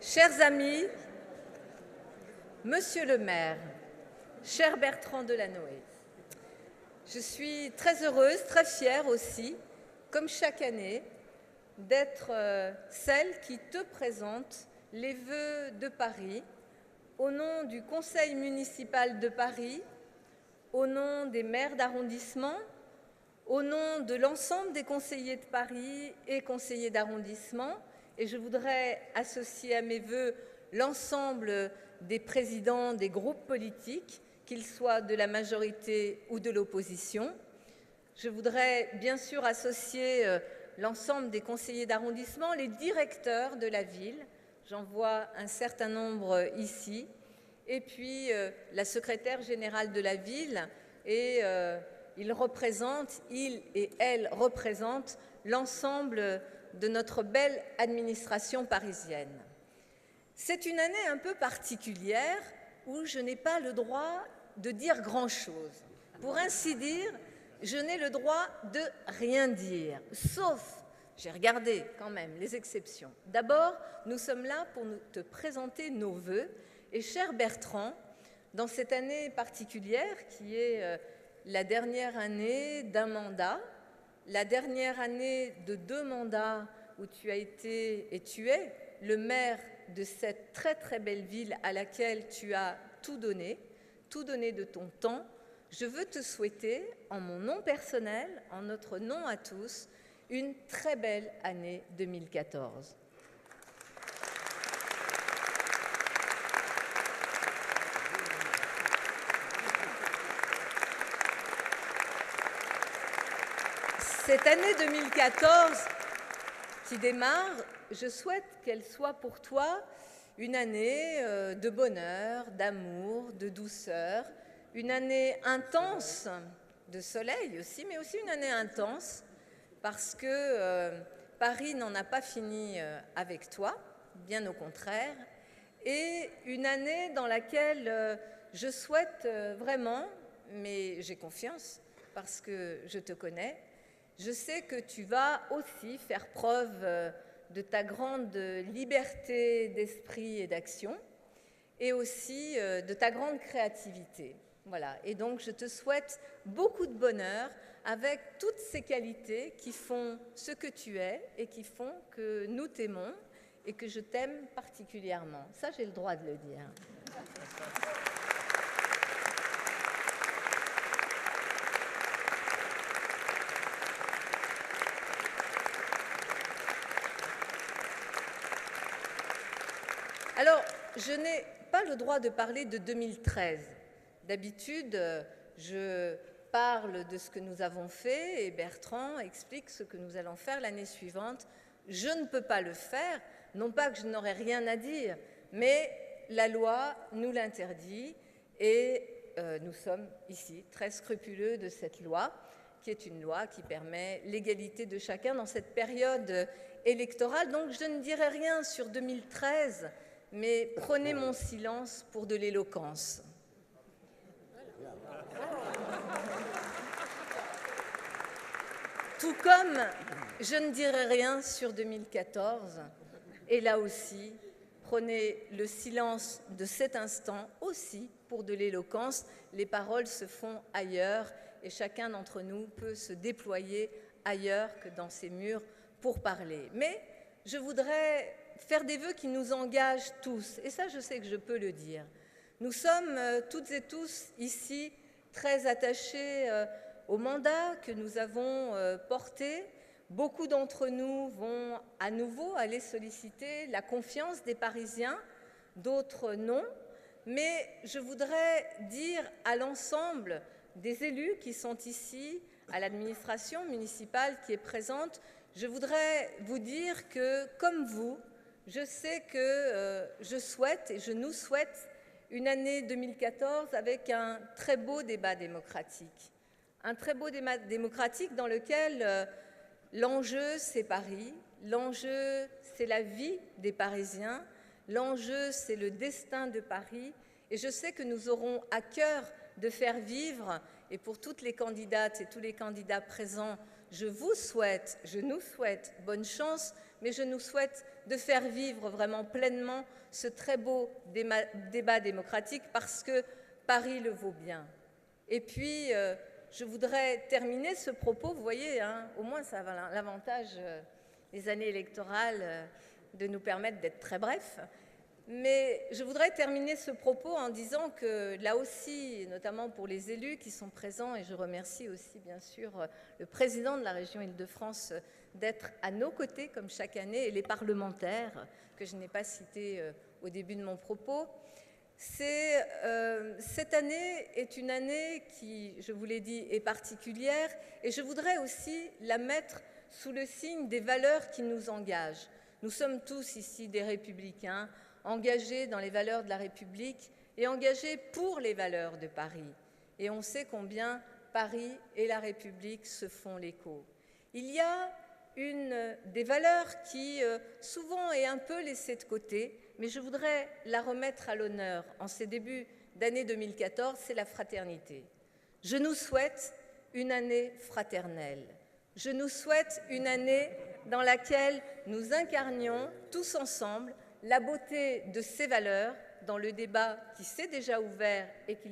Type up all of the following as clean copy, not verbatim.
Chers amis, Monsieur le maire, cher Bertrand Delanoë, je suis très heureuse, très fière aussi, comme chaque année, d'être celle qui te présente les vœux de Paris au nom du Conseil municipal de Paris, au nom des maires d'arrondissement, au nom de l'ensemble des conseillers de Paris et conseillers d'arrondissement, et je voudrais associer à mes vœux l'ensemble des présidents des groupes politiques, qu'ils soient de la majorité ou de l'opposition. Je voudrais bien sûr associer l'ensemble des conseillers d'arrondissement, les directeurs de la ville, j'en vois un certain nombre ici, et puis la secrétaire générale de la ville, et il et elle représentent l'ensemble de notre belle administration parisienne. C'est une année un peu particulière où je n'ai pas le droit de dire grand-chose. Pour ainsi dire, je n'ai le droit de rien dire, sauf, j'ai regardé quand même les exceptions. D'abord, nous sommes là pour te présenter nos vœux. Et cher Bertrand, dans cette année particulière qui est la dernière année d'un mandat, la dernière année de 2 mandats où tu as été et tu es le maire de cette très très belle ville à laquelle tu as tout donné de ton temps, je veux te souhaiter, en mon nom personnel, en notre nom à tous, une très belle année 2014. Cette année 2014 qui démarre, je souhaite qu'elle soit pour toi une année de bonheur, d'amour, de douceur, une année intense, de soleil aussi, mais aussi une année intense, parce que Paris n'en a pas fini avec toi, bien au contraire, et une année dans laquelle je souhaite vraiment, mais j'ai confiance parce que je te connais, je sais que tu vas aussi faire preuve de ta grande liberté d'esprit et d'action et aussi de ta grande créativité. Voilà. Et donc, je te souhaite beaucoup de bonheur avec toutes ces qualités qui font ce que tu es et qui font que nous t'aimons et que je t'aime particulièrement. Ça, j'ai le droit de le dire. Alors, je n'ai pas le droit de parler de 2013. D'habitude, je parle de ce que nous avons fait et Bertrand explique ce que nous allons faire l'année suivante. Je ne peux pas le faire, non pas que je n'aurai rien à dire, mais la loi nous l'interdit et nous sommes ici très scrupuleux de cette loi, qui est une loi qui permet l'égalité de chacun dans cette période électorale. Donc, je ne dirai rien sur 2013, mais prenez mon silence pour de l'éloquence. Tout comme je ne dirai rien sur 2014, et là aussi, prenez le silence de cet instant aussi pour de l'éloquence. Les paroles se font ailleurs et chacun d'entre nous peut se déployer ailleurs que dans ces murs pour parler. Mais je voudrais faire des vœux qui nous engagent tous, et ça je sais que je peux le dire. Nous sommes toutes et tous ici très attachés au mandat que nous avons porté. Beaucoup d'entre nous vont à nouveau aller solliciter la confiance des Parisiens, d'autres non, mais je voudrais dire à l'ensemble des élus qui sont ici, à l'administration municipale qui est présente, je voudrais vous dire que, comme vous, je sais que je souhaite et je nous souhaite une année 2014 avec un très beau débat démocratique. Un très beau débat démocratique dans lequel l'enjeu, c'est Paris, l'enjeu, c'est la vie des Parisiens, l'enjeu, c'est le destin de Paris. Et je sais que nous aurons à cœur de faire vivre, et pour toutes les candidates et tous les candidats présents, je nous souhaite bonne chance, mais je nous souhaite de faire vivre vraiment pleinement ce très beau débat démocratique parce que Paris le vaut bien. Et puis, je voudrais terminer ce propos, vous voyez, hein, au moins ça a l'avantage, les années électorales, de nous permettre d'être très brefs. Mais je voudrais terminer ce propos en disant que là aussi, notamment pour les élus qui sont présents, et je remercie aussi bien sûr le président de la région Île-de-France d'être à nos côtés comme chaque année, et les parlementaires que je n'ai pas cités au début de mon propos. Cette année est une année qui, je vous l'ai dit, est particulière, et je voudrais aussi la mettre sous le signe des valeurs qui nous engagent. Nous sommes tous ici des républicains, engagés dans les valeurs de la République et engagés pour les valeurs de Paris. Et on sait combien Paris et la République se font l'écho. Il y a une des valeurs qui souvent est un peu laissée de côté, mais je voudrais la remettre à l'honneur en ces débuts d'année 2014, c'est la fraternité. Je nous souhaite une année fraternelle. Je nous souhaite une année dans laquelle nous incarnions tous ensemble la beauté de ces valeurs dans le débat qui s'est déjà ouvert et qui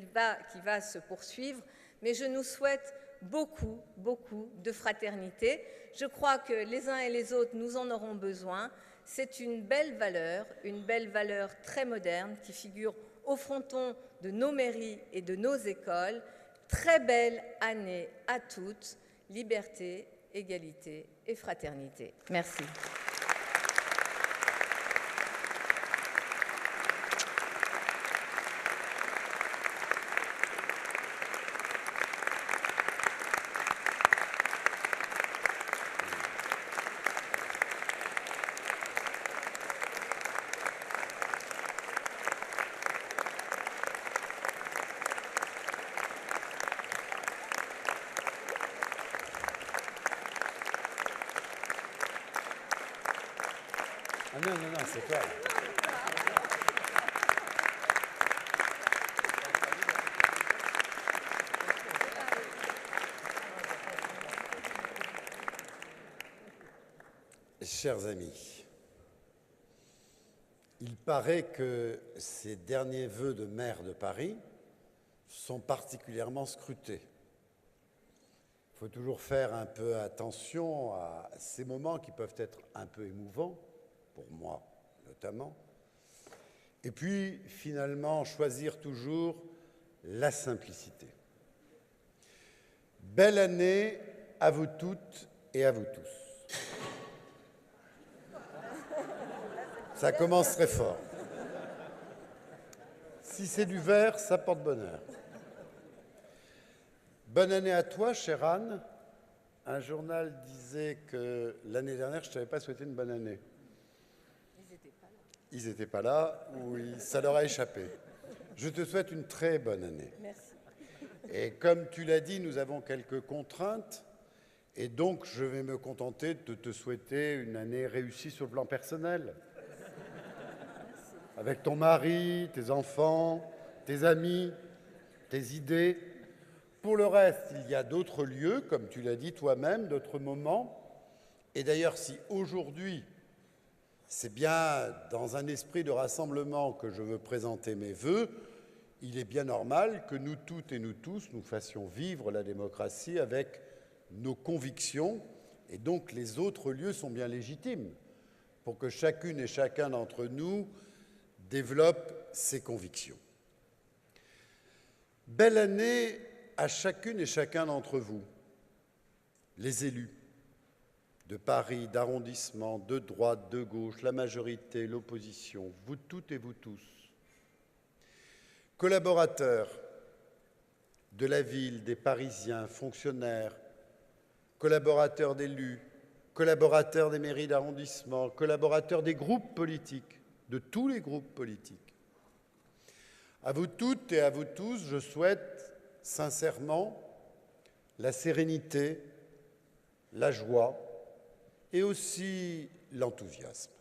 va se poursuivre, mais je nous souhaite beaucoup, beaucoup de fraternité. Je crois que les uns et les autres, nous en aurons besoin. C'est une belle valeur très moderne qui figure au fronton de nos mairies et de nos écoles. Très belle année à toutes, liberté, égalité et fraternité. Merci. Ah non, non, non, c'est toi. Chers amis, il paraît que ces derniers vœux de maire de Paris sont particulièrement scrutés. Il faut toujours faire un peu attention à ces moments qui peuvent être un peu émouvants, pour moi notamment, et puis finalement choisir toujours la simplicité. Belle année à vous toutes et à vous tous. Ça commence très fort. Si c'est du vert, ça porte bonheur. Bonne année à toi, chère Anne. Un journal disait que l'année dernière, je ne t'avais pas souhaité une bonne année. Ils n'étaient pas là ou ça leur a échappé. Je te souhaite une très bonne année. Merci. Et comme tu l'as dit, nous avons quelques contraintes. Et donc, je vais me contenter de te souhaiter une année réussie sur le plan personnel. Avec ton mari, tes enfants, tes amis, tes idées. Pour le reste, il y a d'autres lieux, comme tu l'as dit toi-même, d'autres moments. Et d'ailleurs, si aujourd'hui, c'est bien dans un esprit de rassemblement que je veux présenter mes vœux, il est bien normal que nous toutes et nous tous, nous fassions vivre la démocratie avec nos convictions. Et donc, les autres lieux sont bien légitimes pour que chacune et chacun d'entre nous développe ses convictions. Belle année à chacune et chacun d'entre vous, les élus de Paris, d'arrondissement, de droite, de gauche, la majorité, l'opposition, vous toutes et vous tous, collaborateurs de la ville, des Parisiens, fonctionnaires, collaborateurs d'élus, collaborateurs des mairies d'arrondissement, collaborateurs des groupes politiques, de tous les groupes politiques. À vous toutes et à vous tous, je souhaite sincèrement la sérénité, la joie et aussi l'enthousiasme.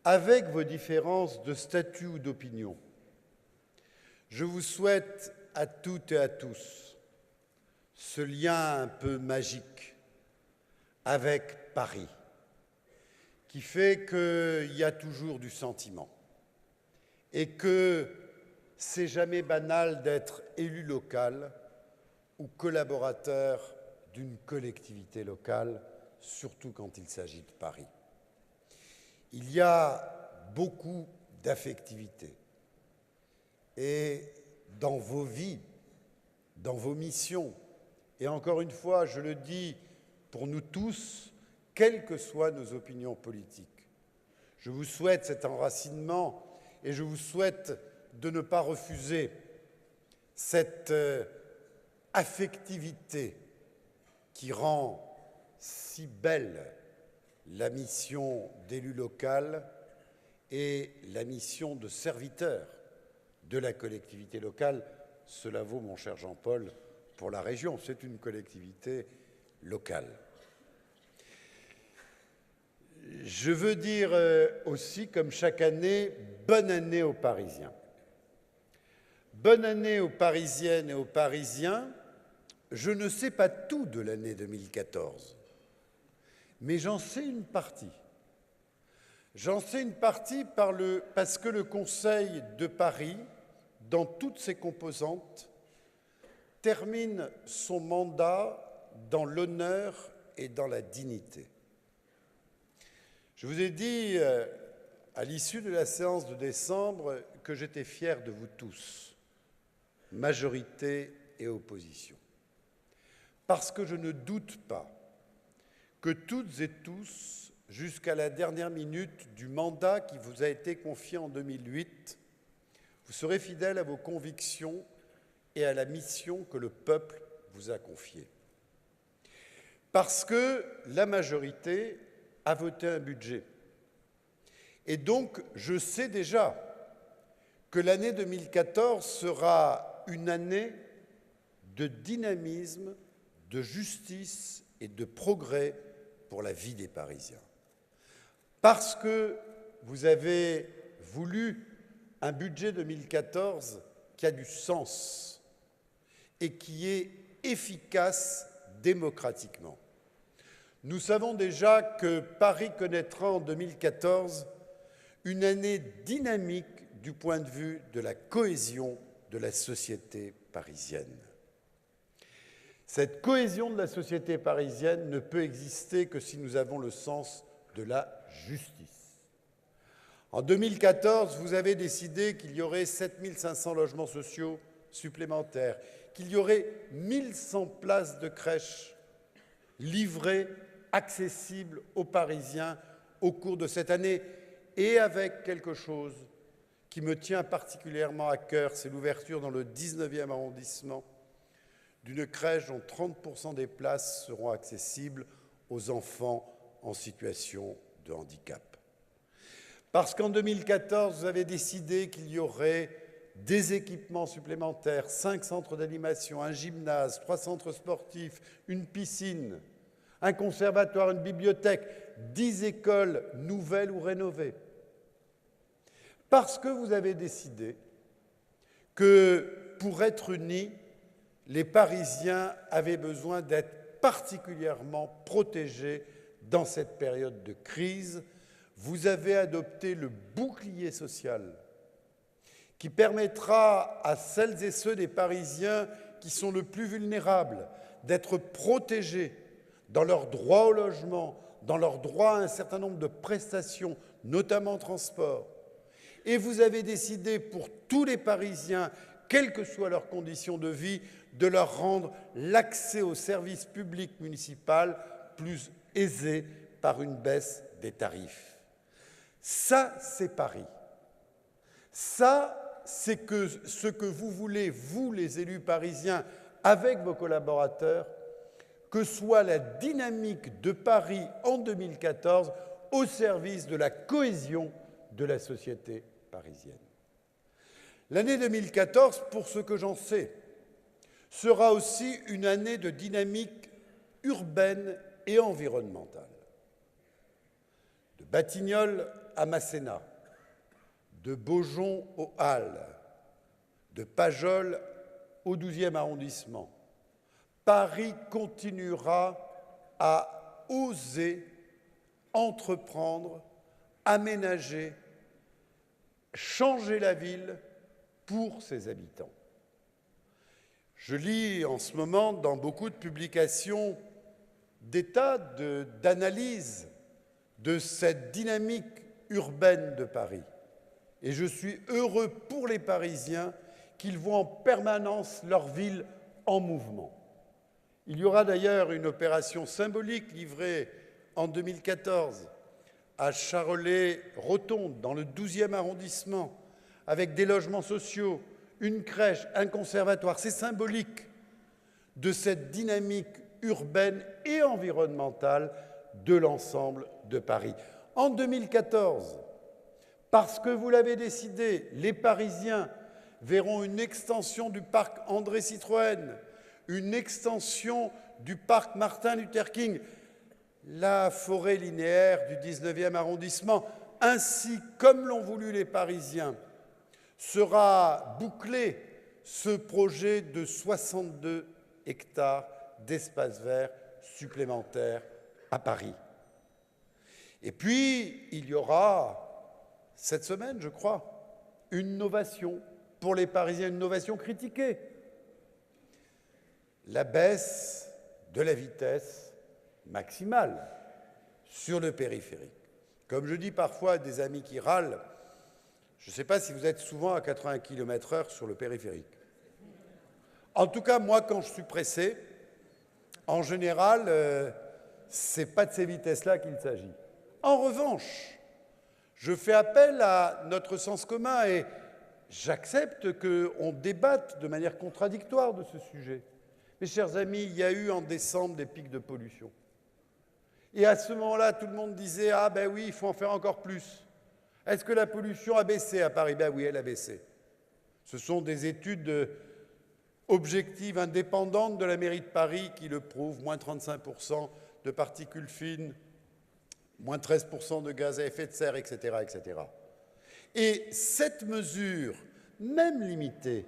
Avec vos différences de statut ou d'opinion, je vous souhaite à toutes et à tous ce lien un peu magique avec Paris, qui fait qu'il y a toujours du sentiment et que c'est jamais banal d'être élu local ou collaborateur d'une collectivité locale, surtout quand il s'agit de Paris. Il y a beaucoup d'affectivité et dans vos vies, dans vos missions, et encore une fois, je le dis pour nous tous, quelles que soient nos opinions politiques, je vous souhaite cet enracinement et je vous souhaite de ne pas refuser cette affectivité qui rend si belle la mission d'élu local et la mission de serviteur de la collectivité locale. Cela vaut, mon cher Jean-Paul, pour la région. C'est une collectivité locale. Je veux dire aussi, comme chaque année, bonne année aux Parisiens. Bonne année aux Parisiennes et aux Parisiens. Je ne sais pas tout de l'année 2014, mais j'en sais une partie. J'en sais une partie parce que le Conseil de Paris, dans toutes ses composantes, termine son mandat dans l'honneur et dans la dignité. Je vous ai dit, à l'issue de la séance de décembre, que j'étais fier de vous tous, majorité et opposition. Parce que je ne doute pas que toutes et tous, jusqu'à la dernière minute du mandat qui vous a été confié en 2008, vous serez fidèles à vos convictions et à la mission que le peuple vous a confiée. Parce que la majorité a voté un budget. Et donc, je sais déjà que l'année 2014 sera une année de dynamisme, de justice et de progrès pour la vie des Parisiens. Parce que vous avez voulu un budget 2014 qui a du sens et qui est efficace démocratiquement. Nous savons déjà que Paris connaîtra en 2014 une année dynamique du point de vue de la cohésion de la société parisienne. Cette cohésion de la société parisienne ne peut exister que si nous avons le sens de la justice. En 2014, vous avez décidé qu'il y aurait 7 500 logements sociaux supplémentaires, qu'il y aurait 1 100 places de crèche livrées, accessibles aux Parisiens au cours de cette année, et avec quelque chose qui me tient particulièrement à cœur, c'est l'ouverture dans le 19e arrondissement d'une crèche dont 30% des places seront accessibles aux enfants en situation de handicap. Parce qu'en 2014, vous avez décidé qu'il y aurait des équipements supplémentaires, 5 centres d'animation, un gymnase, 3 centres sportifs, une piscine, un conservatoire, une bibliothèque, 10 écoles nouvelles ou rénovées. Parce que vous avez décidé que pour être unis, les Parisiens avaient besoin d'être particulièrement protégés dans cette période de crise. Vous avez adopté le bouclier social qui permettra à celles et ceux des Parisiens qui sont le plus vulnérables d'être protégés dans leur droit au logement, dans leur droit à un certain nombre de prestations, notamment transport. Et vous avez décidé pour tous les Parisiens, quelles que soient leurs conditions de vie, de leur rendre l'accès au service public municipal plus aisé par une baisse des tarifs. Ça, c'est Paris. Ça, c'est ce que vous voulez, vous, les élus parisiens, avec vos collaborateurs, que soit la dynamique de Paris en 2014 au service de la cohésion de la société parisienne. L'année 2014, pour ce que j'en sais, sera aussi une année de dynamique urbaine et environnementale. De Batignolles à Masséna, de Beaujon aux Halles, de Pajol au 12e arrondissement, Paris continuera à oser entreprendre, aménager, changer la ville pour ses habitants. Je lis en ce moment dans beaucoup de publications des tas d'analyses de cette dynamique urbaine de Paris. Et je suis heureux pour les Parisiens qu'ils voient en permanence leur ville en mouvement. Il y aura d'ailleurs une opération symbolique livrée en 2014 à Charolais-Rotonde, dans le 12e arrondissement, avec des logements sociaux, une crèche, un conservatoire. C'est symbolique de cette dynamique urbaine et environnementale de l'ensemble de Paris. En 2014, parce que vous l'avez décidé, les Parisiens verront une extension du parc André Citroën, une extension du parc Martin Luther King, la forêt linéaire du 19e arrondissement, ainsi comme l'ont voulu les Parisiens, sera bouclé ce projet de 62 hectares d'espace vert supplémentaires à Paris. Et puis, il y aura, cette semaine, je crois, une novation pour les Parisiens, une novation critiquée. La baisse de la vitesse maximale sur le périphérique. Comme je dis parfois à des amis qui râlent, je ne sais pas si vous êtes souvent à 80 km/h sur le périphérique. En tout cas, moi, quand je suis pressé, en général, ce n'est pas de ces vitesses-là qu'il s'agit. En revanche, je fais appel à notre sens commun et j'accepte qu'on débatte de manière contradictoire de ce sujet. Mes chers amis, il y a eu en décembre des pics de pollution. Et à ce moment-là, tout le monde disait « Ah ben oui, il faut en faire encore plus ». Est-ce que la pollution a baissé à Paris? Ben oui, elle a baissé. Ce sont des études objectives, indépendantes de la mairie de Paris qui le prouvent. Moins 35% de particules fines, moins 13% de gaz à effet de serre, etc., etc. Et cette mesure, même limitée,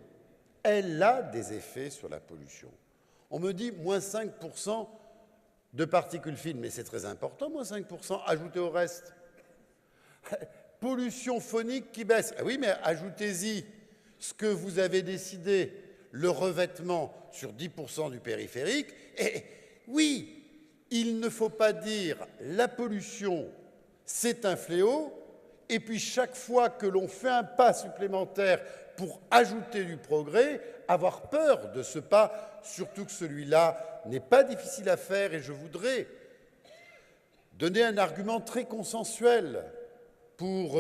elle a des effets sur la pollution. On me dit moins 5% de particules fines, mais c'est très important, moins 5%, ajouté au reste. Pollution phonique qui baisse. Ah oui, mais ajoutez-y ce que vous avez décidé, le revêtement sur 10% du périphérique. Et oui, il ne faut pas dire la pollution, c'est un fléau, et puis chaque fois que l'on fait un pas supplémentaire pour ajouter du progrès, avoir peur de ce pas, surtout que celui-là n'est pas difficile à faire, et je voudrais donner un argument très consensuel pour,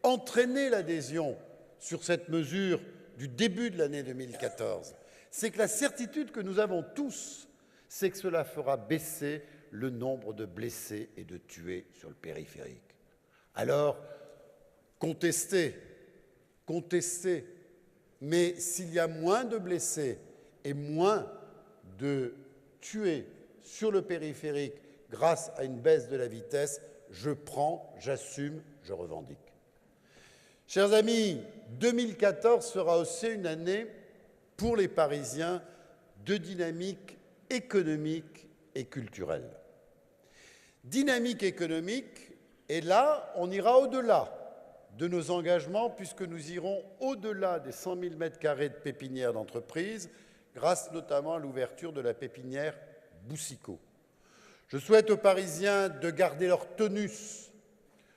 entraîner l'adhésion sur cette mesure du début de l'année 2014. C'est que la certitude que nous avons tous, c'est que cela fera baisser le nombre de blessés et de tués sur le périphérique. Alors, contestez, mais s'il y a moins de blessés et moins de tués sur le périphérique grâce à une baisse de la vitesse, je prends, j'assume, je revendique. Chers amis, 2014 sera aussi une année pour les Parisiens de dynamique économique et culturelle. Dynamique économique, et là, on ira au-delà de nos engagements puisque nous irons au-delà des 100 000 m² de pépinières d'entreprise, grâce notamment à l'ouverture de la pépinière Boussicot. Je souhaite aux Parisiens de garder leur tonus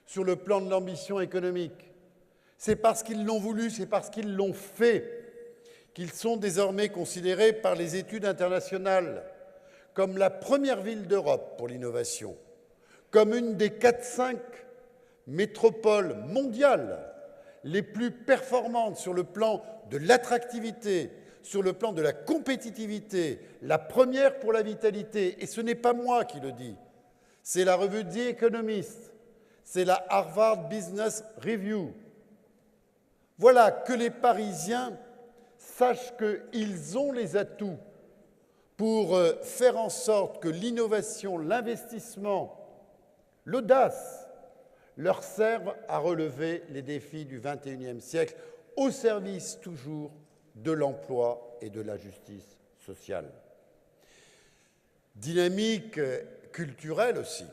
sur le plan de l'ambition économique. C'est parce qu'ils l'ont voulu, c'est parce qu'ils l'ont fait, qu'ils sont désormais considérés par les études internationales comme la première ville d'Europe pour l'innovation, comme une des 4-5 métropoles mondiales les plus performantes sur le plan de l'attractivité, sur le plan de la compétitivité, la première pour la vitalité. Et ce n'est pas moi qui le dis, c'est la revue The Economist, c'est la Harvard Business Review. Voilà, que les Parisiens sachent qu'ils ont les atouts pour faire en sorte que l'innovation, l'investissement, l'audace leur servent à relever les défis du XXIe siècle, au service toujours de l'emploi et de la justice sociale. Dynamique culturelle aussi.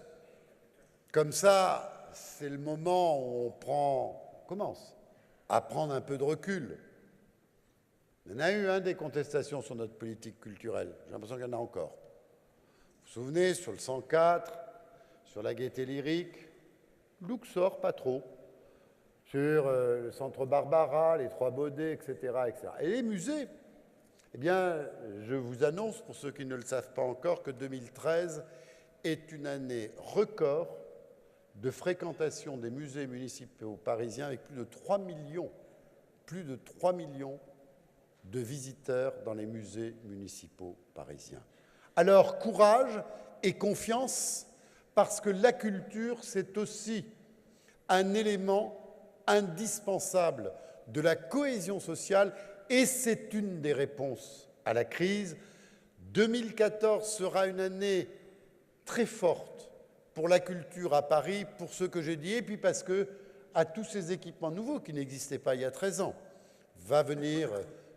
Comme ça, c'est le moment où on commence à prendre un peu de recul. Il y en a eu des contestations sur notre politique culturelle. J'ai l'impression qu'il y en a encore. Vous vous souvenez, sur le 104, sur la Gaîté Lyrique, Luxor, pas trop. Sur le Centre Barbara, les Trois Baudets, etc., etc. Et les musées, eh bien, je vous annonce, pour ceux qui ne le savent pas encore, que 2013 est une année record de fréquentation des musées municipaux parisiens avec plus de 3 millions de visiteurs dans les musées municipaux parisiens. Alors, courage et confiance, parce que la culture, c'est aussi un élément indispensable de la cohésion sociale et c'est une des réponses à la crise. 2014 sera une année très forte pour la culture à Paris, pour ce que j'ai dit, et puis parce que à tous ces équipements nouveaux qui n'existaient pas il y a 13 ans, va venir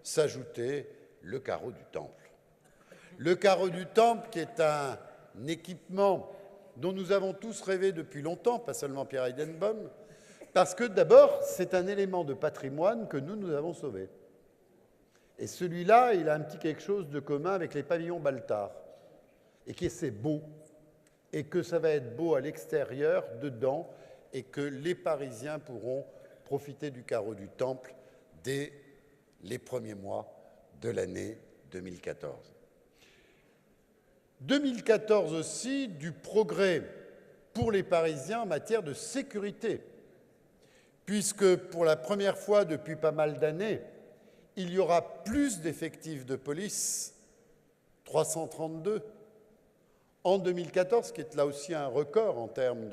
s'ajouter le carreau du Temple. Le carreau du Temple qui est un équipement dont nous avons tous rêvé depuis longtemps, pas seulement Pierre Heidenbaum, parce que d'abord, c'est un élément de patrimoine que nous avons sauvé. Et celui-là, il a un petit quelque chose de commun avec les pavillons Baltard, et qui c'est beau, et que ça va être beau à l'extérieur, dedans, et que les Parisiens pourront profiter du carreau du Temple dès les premiers mois de l'année 2014. 2014 aussi, du progrès pour les Parisiens en matière de sécurité, puisque pour la première fois depuis pas mal d'années, il y aura plus d'effectifs de police, 332, en 2014, qui est là aussi un record en termes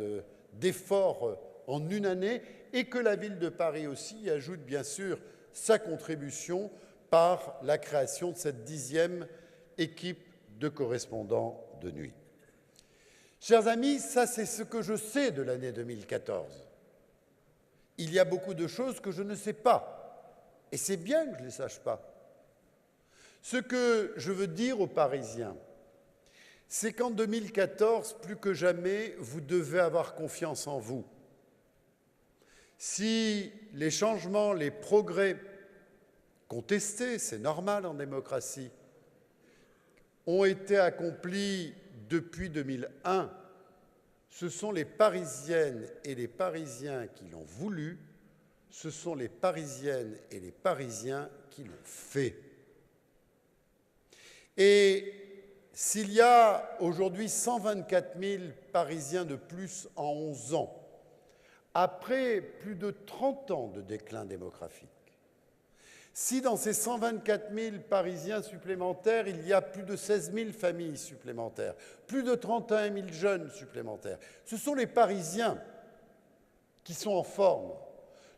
d'efforts en une année, et que la ville de Paris aussi ajoute bien sûr sa contribution par la création de cette 10e équipe de correspondants de nuit. Chers amis, ça c'est ce que je sais de l'année 2014. Il y a beaucoup de choses que je ne sais pas, et c'est bien que je ne les sache pas. Ce que je veux dire aux Parisiens, c'est qu'en 2014, plus que jamais, vous devez avoir confiance en vous. Si les changements, les progrès contestés, c'est normal en démocratie, ont été accomplis depuis 2001, ce sont les Parisiennes et les Parisiens qui l'ont voulu, ce sont les Parisiennes et les Parisiens qui l'ont fait. Et s'il y a aujourd'hui 124 000 Parisiens de plus en 11 ans, après plus de 30 ans de déclin démographique, si dans ces 124 000 Parisiens supplémentaires, il y a plus de 16 000 familles supplémentaires, plus de 31 000 jeunes supplémentaires, ce sont les Parisiens qui sont en forme.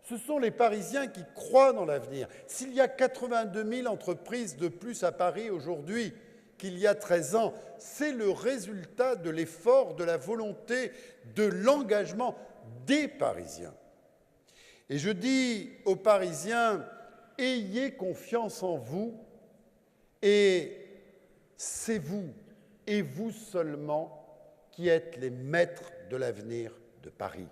Ce sont les Parisiens qui croient dans l'avenir. S'il y a 82 000 entreprises de plus à Paris aujourd'hui qu'il y a 13 ans, c'est le résultat de l'effort, de la volonté, de l'engagement des Parisiens. Et je dis aux Parisiens, ayez confiance en vous et c'est vous et vous seulement qui êtes les maîtres de l'avenir de Paris.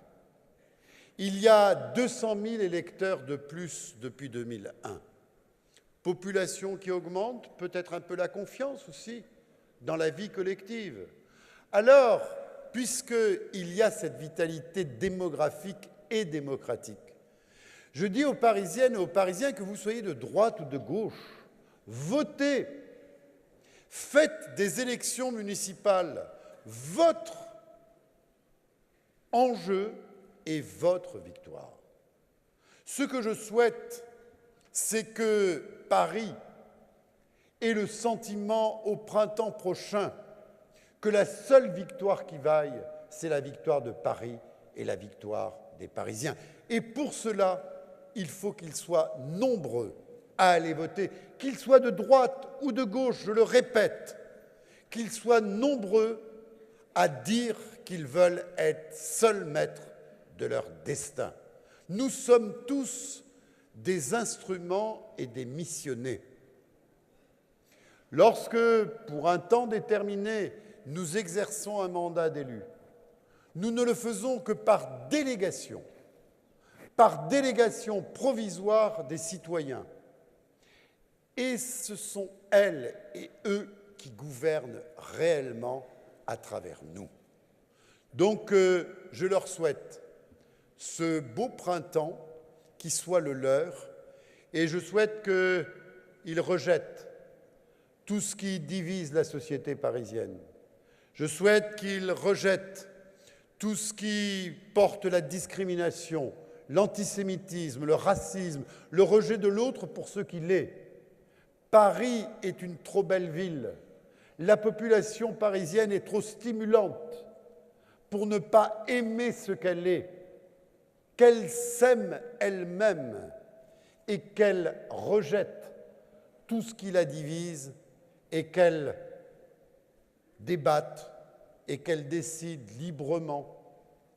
Il y a 200 000 électeurs de plus depuis 2001. Population qui augmente, peut-être un peu la confiance aussi dans la vie collective. Alors, puisqu'il y a cette vitalité démographique et démocratique, je dis aux Parisiennes et aux Parisiens, que vous soyez de droite ou de gauche, votez, faites des élections municipales votre enjeu et votre victoire. Ce que je souhaite, c'est que Paris ait le sentiment au printemps prochain que la seule victoire qui vaille, c'est la victoire de Paris et la victoire des Parisiens. Et pour cela, il faut qu'ils soient nombreux à aller voter, qu'ils soient de droite ou de gauche, je le répète, qu'ils soient nombreux à dire qu'ils veulent être seuls maîtres de leur destin. Nous sommes tous des instruments et des missionnés. Lorsque, pour un temps déterminé, nous exerçons un mandat d'élu, Nous ne le faisons que par délégation provisoire des citoyens. Et ce sont elles et eux qui gouvernent réellement à travers nous. Donc, je leur souhaite ce beau printemps qui soit le leur, et je souhaite qu'ils rejettent tout ce qui divise la société parisienne. Je souhaite qu'ils rejettent tout ce qui porte la discrimination, l'antisémitisme, le racisme, le rejet de l'autre pour ce qu'il est. Paris est une trop belle ville. La population parisienne est trop stimulante pour ne pas aimer ce qu'elle est, qu'elle s'aime elle-même et qu'elle rejette tout ce qui la divise et qu'elle débatte et qu'elle décide librement,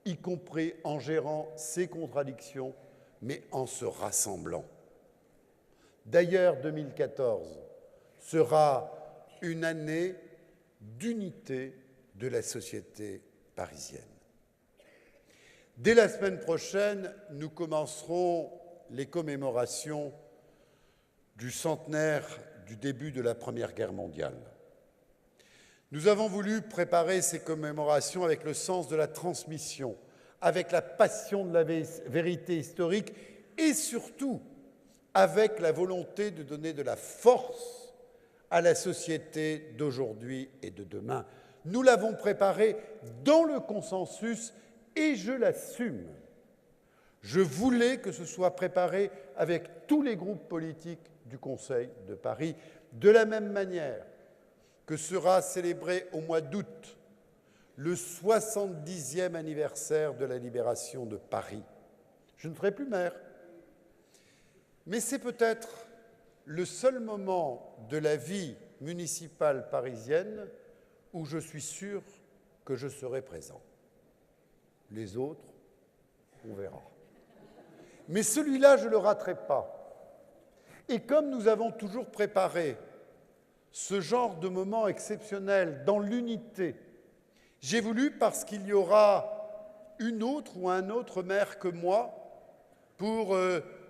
y compris en gérant ses contradictions, mais en se rassemblant. D'ailleurs, 2014 sera une année d'unité de la société parisienne. Dès la semaine prochaine, nous commencerons les commémorations du centenaire du début de la Première Guerre mondiale. Nous avons voulu préparer ces commémorations avec le sens de la transmission, avec la passion de la vérité historique et surtout avec la volonté de donner de la force à la société d'aujourd'hui et de demain. Nous l'avons préparé dans le consensus et je l'assume. Je voulais que ce soit préparé avec tous les groupes politiques du Conseil de Paris, de la même manière que sera célébré au mois d'août le 70e anniversaire de la libération de Paris. Je ne serai plus maire, mais c'est peut-être le seul moment de la vie municipale parisienne où je suis sûr que je serai présent. Les autres, on verra. Mais celui-là, je ne le raterai pas. Et comme nous avons toujours préparé ce genre de moment exceptionnel dans l'unité, j'ai voulu, parce qu'il y aura une autre ou un autre maire que moi,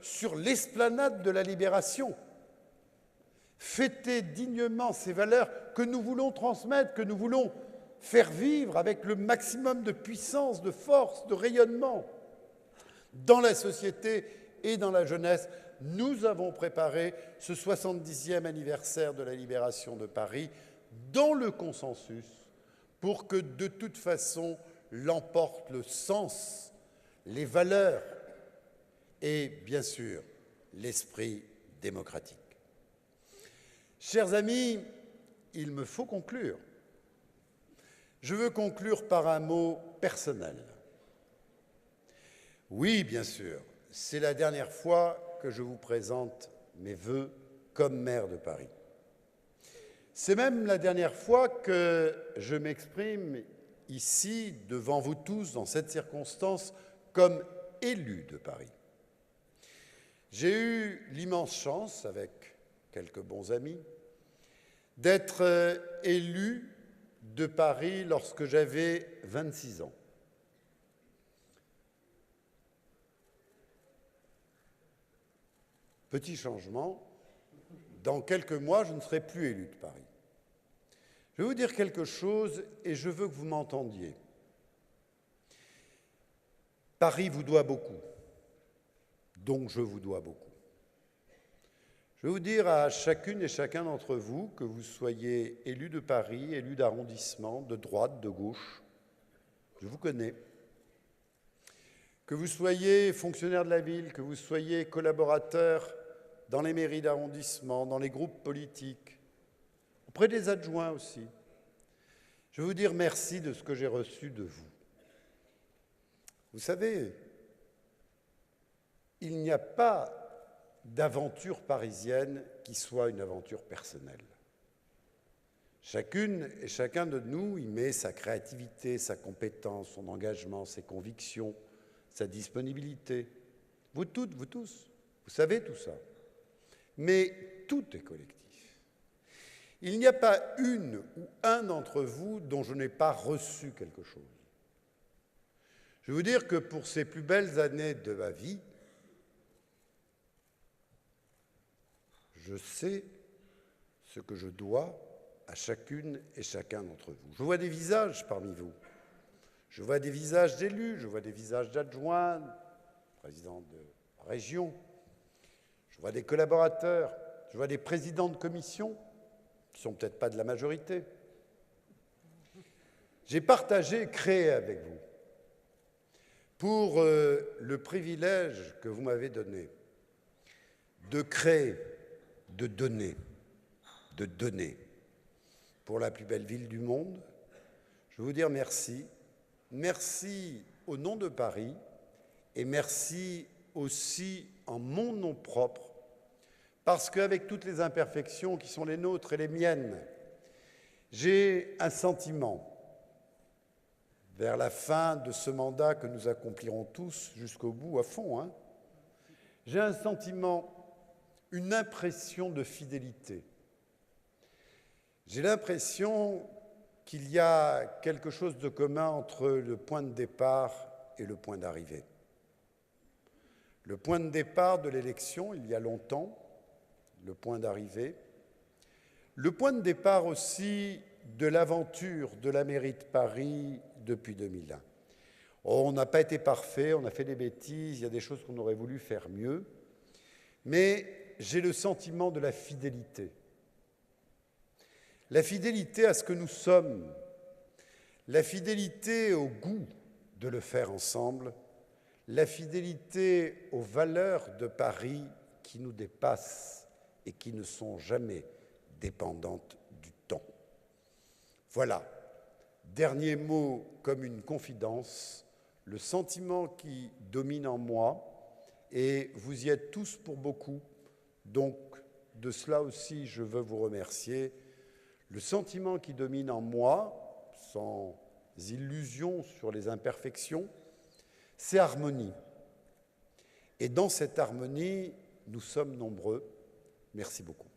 sur l'esplanade de la Libération, fêter dignement ces valeurs que nous voulons transmettre, que nous voulons faire vivre avec le maximum de puissance, de force, de rayonnement dans la société et dans la jeunesse. Nous avons préparé ce 70e anniversaire de la libération de Paris dans le consensus pour que de toute façon l'emporte le sens, les valeurs et bien sûr l'esprit démocratique. Chers amis, il me faut conclure. Je veux conclure par un mot personnel. Oui, bien sûr, c'est la dernière fois que je vous présente mes vœux comme maire de Paris. C'est même la dernière fois que je m'exprime ici, devant vous tous, dans cette circonstance, comme élu de Paris. J'ai eu l'immense chance, avec quelques bons amis, d'être élu de Paris lorsque j'avais 26 ans. Petit changement, dans quelques mois, je ne serai plus élu de Paris. Je vais vous dire quelque chose et je veux que vous m'entendiez. Paris vous doit beaucoup, donc je vous dois beaucoup. Je vais vous dire à chacune et chacun d'entre vous, que vous soyez élu de Paris, élu d'arrondissement, de droite, de gauche, je vous connais. Que vous soyez fonctionnaire de la ville, que vous soyez collaborateur dans les mairies d'arrondissement, dans les groupes politiques, auprès des adjoints aussi, je veux vous dire merci de ce que j'ai reçu de vous. Vous savez, il n'y a pas d'aventure parisienne qui soit une aventure personnelle. Chacune et chacun de nous y met sa créativité, sa compétence, son engagement, ses convictions, sa disponibilité. Vous toutes, vous tous, vous savez tout ça. Mais tout est collectif. Il n'y a pas une ou un d'entre vous dont je n'ai pas reçu quelque chose. Je vais vous dire que pour ces plus belles années de ma vie, je sais ce que je dois à chacune et chacun d'entre vous. Je vois des visages parmi vous. Je vois des visages d'élus, je vois des visages d'adjoints, présidents de région. Je vois des collaborateurs, je vois des présidents de commission, qui ne sont peut-être pas de la majorité. J'ai partagé, créé avec vous, pour le privilège que vous m'avez donné de créer, de donner, pour la plus belle ville du monde. Je veux vous dire merci. Merci au nom de Paris et merci aussi en mon nom propre, parce qu'avec toutes les imperfections qui sont les nôtres et les miennes, j'ai un sentiment, vers la fin de ce mandat que nous accomplirons tous jusqu'au bout, à fond, hein, j'ai un sentiment, une impression de fidélité. J'ai l'impression qu'il y a quelque chose de commun entre le point de départ et le point d'arrivée. Le point de départ de l'élection, il y a longtemps, le point d'arrivée. Le point de départ aussi de l'aventure de la mairie de Paris depuis 2001. On n'a pas été parfait, on a fait des bêtises, il y a des choses qu'on aurait voulu faire mieux, mais j'ai le sentiment de la fidélité. La fidélité à ce que nous sommes, la fidélité au goût de le faire ensemble, la fidélité aux valeurs de Paris qui nous dépassent et qui ne sont jamais dépendantes du temps. Voilà, dernier mot comme une confidence, le sentiment qui domine en moi, et vous y êtes tous pour beaucoup, donc de cela aussi je veux vous remercier. Le sentiment qui domine en moi, sans illusion sur les imperfections, c'est harmonie. Et dans cette harmonie, nous sommes nombreux. Merci beaucoup.